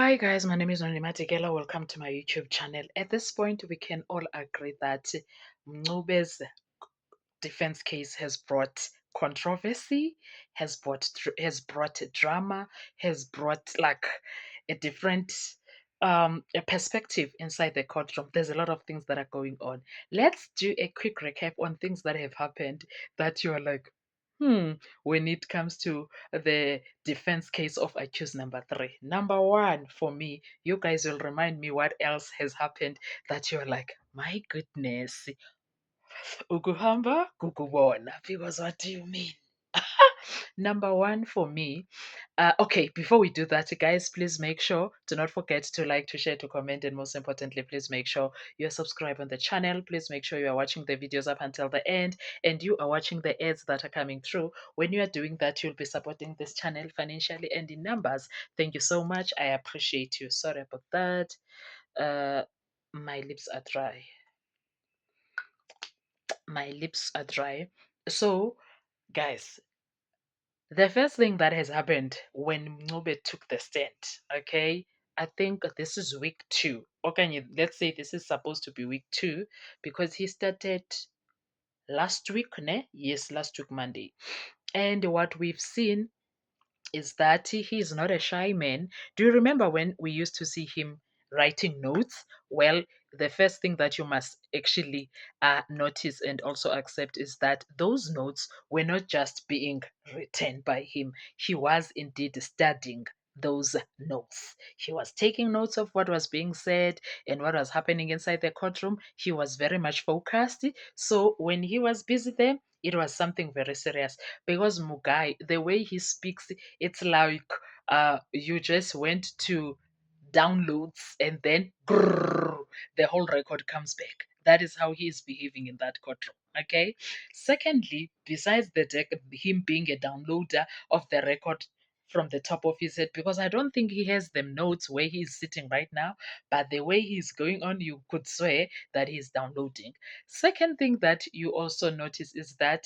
Hi guys, my name is Nonima Tegela. Welcome to my YouTube channel. At this point, we can all agree that Mnube's defense case has brought controversy, has brought drama, has brought like a different a perspective inside the courtroom. There's a lot of things that are going on. Let's do a quick recap on things that have happened that you are like, when it comes to the defense case of accused number three. Number one, for me, you guys will remind me what else has happened that you're like, my goodness, ukuhamba kukubona, because what do you mean? Number one for me, okay, before we do that, guys, please make sure, do not forget to like, to share, to comment, and most importantly, please make sure you're subscribed on the channel. Please make sure you are watching the videos up until the end and you are watching the ads that are coming through. When you are doing that, you'll be supporting this channel financially and in numbers. Thank you so much. I appreciate you. Sorry about that. Uh, my lips are dry. My lips are dry. So, guys, the first thing that has happened when Mncube took the stand, okay, I think this is week two. Okay, let's say this is supposed to be week two because he started last week, ne? Yes, last week, Monday. And what we've seen is that he is not a shy man. Do you remember when we used to see him writing notes? Well, the first thing that you must actually notice and also accept is that those notes were not just being written by him, he was indeed studying those notes. He was taking notes of what was being said and what was happening inside the courtroom. He was very much focused. So when he was busy there, it was something very serious because Mugai, the way he speaks, it's like you just went to downloads and then grrr, the whole record comes back. That is how he is behaving in that courtroom. Okay. Secondly, besides him being a downloader of the record from the top of his head, because I don't think he has them notes where he's sitting right now, but the way he's going on, you could swear that he's downloading. Second thing that you also notice is that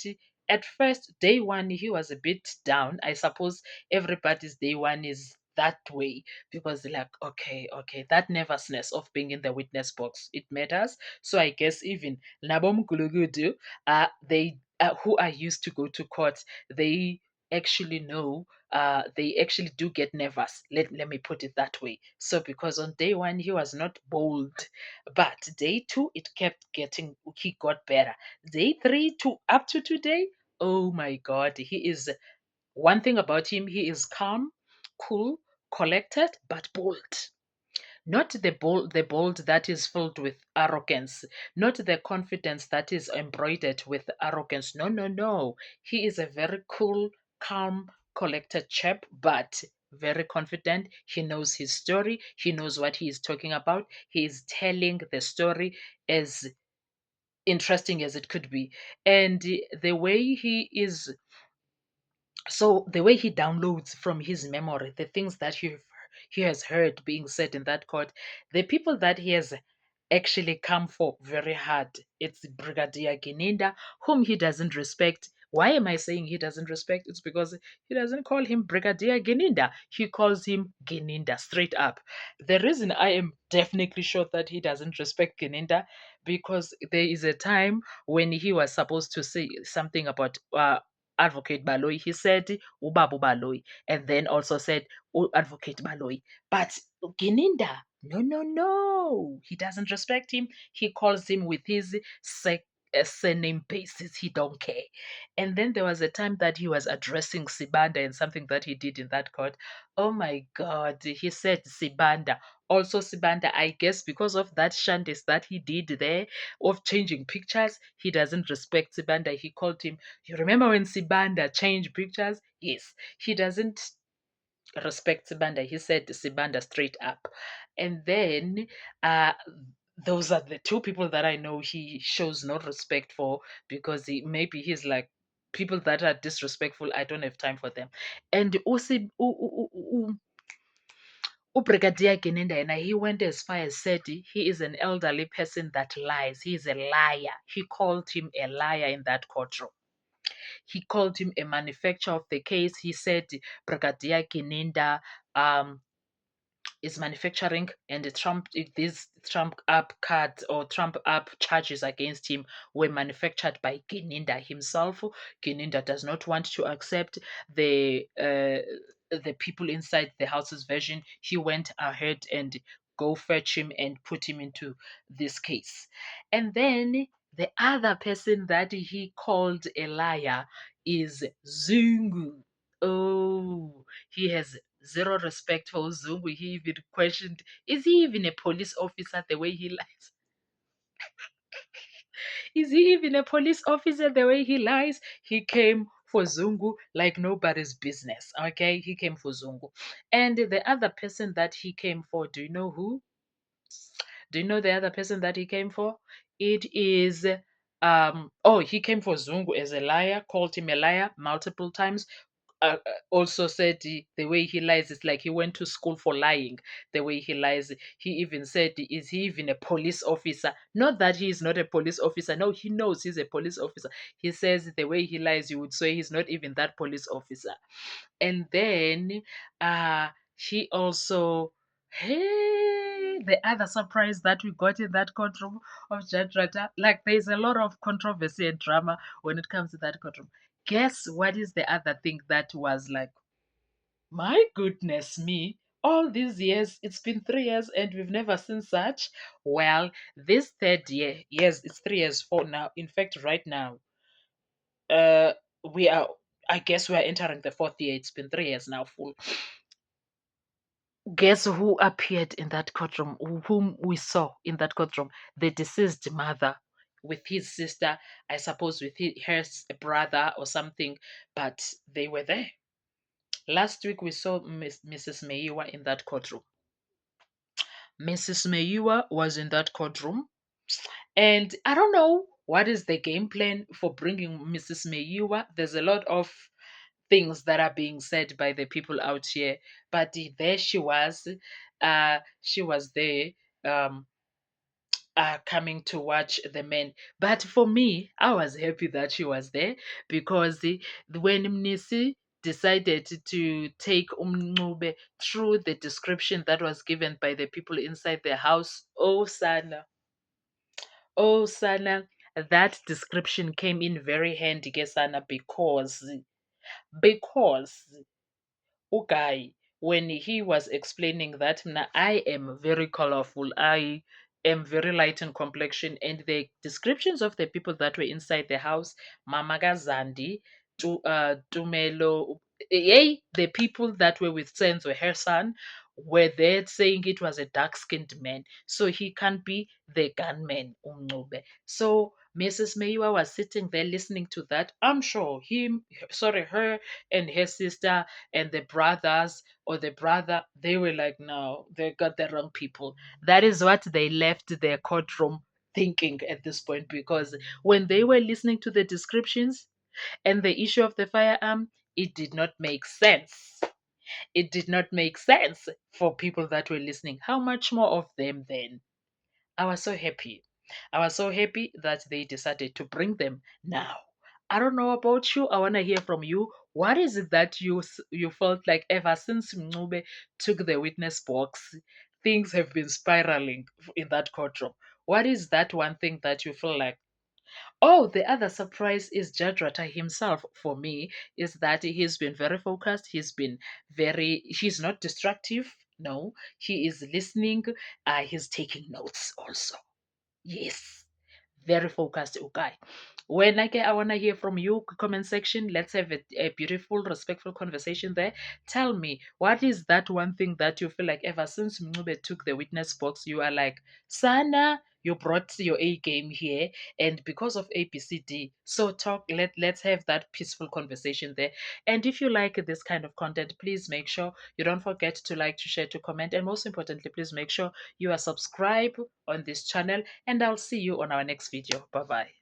at first, day one, he was a bit down. I suppose everybody's day one is that way because they're like, okay, that nervousness of being in the witness box, it matters. So I guess even Nabom Gulugudu, they who are used to go to court, they actually know they actually do get nervous. Let me put it that way. So because on day one he was not bold, but day two it kept getting, he got better. Day three to up to today, oh my god, he is, one thing about him, he is calm, cool, collected, but bold. Not the bold that is filled with arrogance, not the confidence that is embroidered with arrogance. No, no, no. He is a very cool, calm, collected chap, but very confident. He knows his story. He knows what he is talking about. He is telling the story as interesting as it could be. And the way he is, so the way he downloads from his memory the things that he has heard being said in that court, the people that he has actually come for very hard, it's Brigadier Gininda, whom he doesn't respect. Why am I saying he doesn't respect? It's because he doesn't call him Brigadier Gininda. He calls him Gininda straight up. The reason I am definitely sure that he doesn't respect Gininda, because there is a time when he was supposed to say something about Advocate Baloyi. He said Ubabu Baloyi and then also said Advocate Baloyi. But Gininda, no, no, no. He doesn't respect him. He calls him with his surname basis. He don't care. And then there was a time that he was addressing Sibanda and something that he did in that court. Oh my God. He said Sibanda. Also Sibanda, I guess because of that shandies that he did there of changing pictures, he doesn't respect Sibanda. He called him, you remember when Sibanda changed pictures? Yes. He doesn't respect Sibanda. He said Sibanda straight up. And then those are the two people that I know he shows no respect for, because maybe he's like, people that are disrespectful, I don't have time for them. And Brigadier Genenda, he went as far as said he is an elderly person that lies. He is a liar. He called him a liar in that courtroom. He called him a manufacturer of the case. He said Brigadier Genenda um, is manufacturing and the Trump these Trump up cards or Trump up charges against him were manufactured by Geninda himself. Geninda does not want to accept the people inside the house's version. He went ahead and go fetch him and put him into this case. And then the other person that he called a liar is Zungu. Oh, he has zero respect for Zungu. He even questioned, is he even a police officer the way he lies? Is he even a police officer the way he lies? He came for Zungu like nobody's business. Okay, he came for Zungu. And the other person that he came for, do you know who? Do you know the other person that he came for? It is oh, he came for Zungu as a liar, called him a liar multiple times. Also said the way he lies is like he went to school for lying. The way he lies, he even said, is he even a police officer? Not that he is not a police officer. No, he knows he's a police officer. He says the way he lies, you would say he's not even that police officer. And then he also, hey, the other surprise that we got in that courtroom of Jadrata, like there's a lot of controversy and drama when it comes to that courtroom. Guess what is the other thing that was like, my goodness me, all these years, it's been 3 years and we've never seen such. Well, this third year, yes, it's 3 years for now. In fact, right now, uh, we are, I guess we are entering the fourth year. It's been 3 years now, full. Guess who appeared in that courtroom, whom we saw in that courtroom? The deceased mother with his sister, I suppose with her brother or something, but they were there. Last week we saw Mrs. Meiwa in that courtroom. Mrs. Meiwa was in that courtroom, and I don't know what is the game plan for bringing Mrs. Meiwa. There's a lot of things that are being said by the people out here, but there she was. She was there. Coming to watch the men. But for me, I was happy that she was there because when Mnisi decided to take Umnube through the description that was given by the people inside the house, oh Sana, that description came in very handy, Sana, because Ugai, when he was explaining that I am very colorful, I am very light in complexion, and the descriptions of the people that were inside the house, Mama Gazandi, Tumelo, the people that were with Senzo, her son, were there saying it was a dark-skinned man, so he can't be the gunman, Umnube. So Mrs. Meiwa was sitting there listening to that. I'm sure her and her sister and the brothers or the brother, they were like, no, they got the wrong people. That is what they left their courtroom thinking at this point, because when they were listening to the descriptions and the issue of the firearm, it did not make sense. It did not make sense for people that were listening. How much more of them then? I was so happy. I was so happy that they decided to bring them now. I don't know about you. I want to hear from you. What is it that you felt like ever since Mnube took the witness box, things have been spiraling in that courtroom? What is that one thing that you feel like? Oh, the other surprise is Judge Rata himself for me is that he's been very focused. He's not destructive. No, he is listening. He's taking notes also. Yes, very focused guy. When I want to hear from you, comment section. Let's have a beautiful, respectful conversation there. Tell me, what is that one thing that you feel like ever since Mnube took the witness box, you are like, Sana, you brought your A game here, and because of ABCD. So let's have that peaceful conversation there. And if you like this kind of content, please make sure you don't forget to like, to share, to comment, and most importantly, please make sure you are subscribed on this channel, and I'll see you on our next video. Bye bye.